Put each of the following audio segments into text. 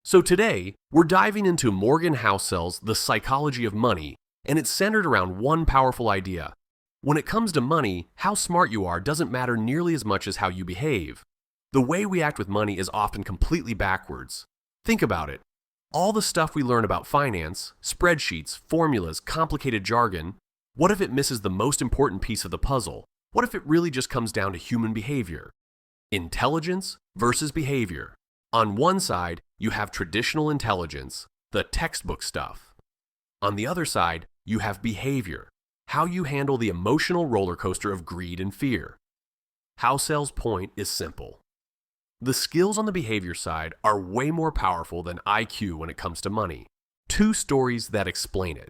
So today, we're diving into Morgan Housel's The Psychology of Money, and it's centered around one powerful idea. When it comes to money, how smart you are doesn't matter nearly as much as how you behave. The way we act with money is often completely backwards. Think about it. All the stuff we learn about finance, spreadsheets, formulas, complicated jargon, what if it misses the most important piece of the puzzle? What if it really just comes down to human behavior? Intelligence versus behavior. On one side, you have traditional intelligence, the textbook stuff. On the other side, you have behavior, how you handle the emotional roller coaster of greed and fear. Housel's point is simple. The skills on the behavior side are way more powerful than IQ when it comes to money. Two stories that explain it.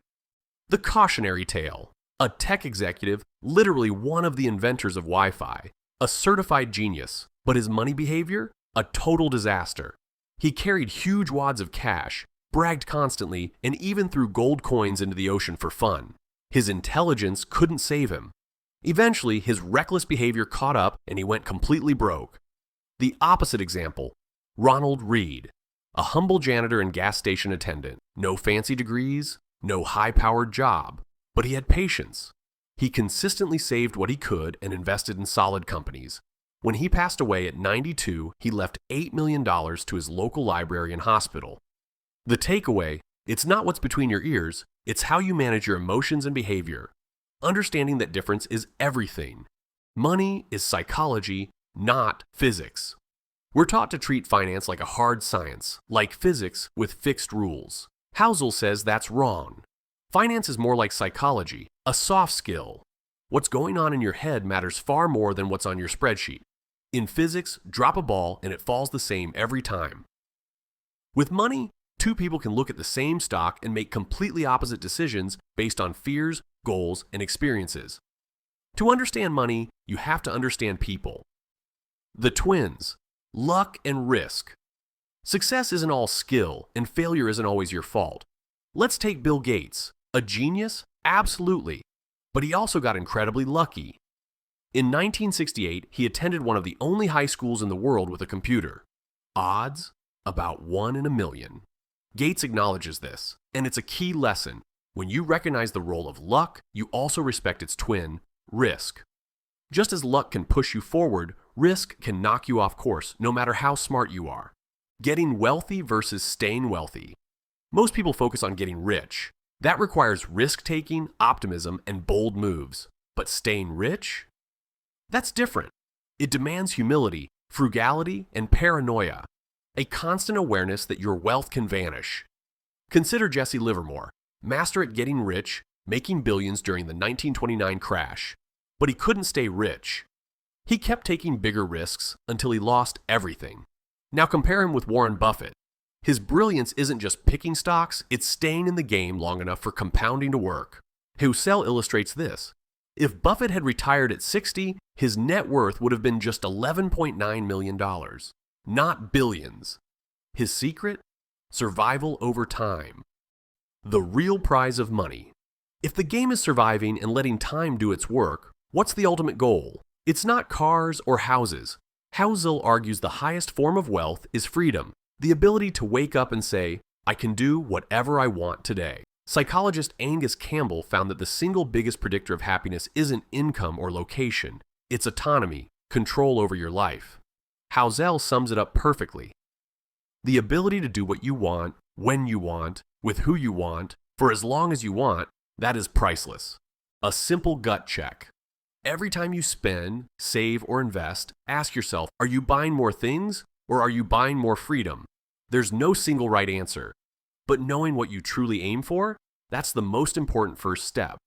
The cautionary tale. A tech executive, literally one of the inventors of Wi-Fi, a certified genius, but his money behavior? A total disaster. He carried huge wads of cash, bragged constantly, and even threw gold coins into the ocean for fun. His intelligence couldn't save him. Eventually, his reckless behavior caught up and he went completely broke. The opposite example, Ronald Read, a humble janitor and gas station attendant, no fancy degrees, no high-powered job, but he had patience. He consistently saved what he could and invested in solid companies. When he passed away at 92, he left $8 million to his local library and hospital. The takeaway, it's not what's between your ears, it's how you manage your emotions and behavior. Understanding that difference is everything. Money is psychology, not physics. We're taught to treat finance like a hard science, like physics with fixed rules. Housel says that's wrong. Finance is more like psychology, a soft skill. What's going on in your head matters far more than what's on your spreadsheet. In physics, drop a ball and it falls the same every time. With money, two people can look at the same stock and make completely opposite decisions based on fears, goals, and experiences. To understand money, you have to understand people. The twins, luck and risk. Success isn't all skill, and failure isn't always your fault. Let's take Bill Gates. A genius? Absolutely. But he also got incredibly lucky. In 1968, he attended one of the only high schools in the world with a computer. Odds? About 1 in a million. Gates acknowledges this, and it's a key lesson. When you recognize the role of luck, you also respect its twin, risk. Just as luck can push you forward, risk can knock you off course, no matter how smart you are. Getting wealthy versus staying wealthy. Most people focus on getting rich. That requires risk-taking, optimism, and bold moves. But staying rich? That's different. It demands humility, frugality, and paranoia, a constant awareness that your wealth can vanish. Consider Jesse Livermore, master at getting rich, making billions during the 1929 crash. But he couldn't stay rich. He kept taking bigger risks until he lost everything. Now compare him with Warren Buffett. His brilliance isn't just picking stocks, it's staying in the game long enough for compounding to work. Housel illustrates this. If Buffett had retired at 60, his net worth would have been just $11.9 million, not billions. His secret? Survival over time. The real prize of money. If the game is surviving and letting time do its work, what's the ultimate goal? It's not cars or houses. Housel argues the highest form of wealth is freedom, the ability to wake up and say, I can do whatever I want today. Psychologist Angus Campbell found that the single biggest predictor of happiness isn't income or location, it's autonomy, control over your life. Housel sums it up perfectly. The ability to do what you want, when you want, with who you want, for as long as you want, that is priceless. A simple gut check. Every time you spend, save, or invest, ask yourself, are you buying more things or are you buying more freedom? There's no single right answer. But knowing what you truly aim for, that's the most important first step.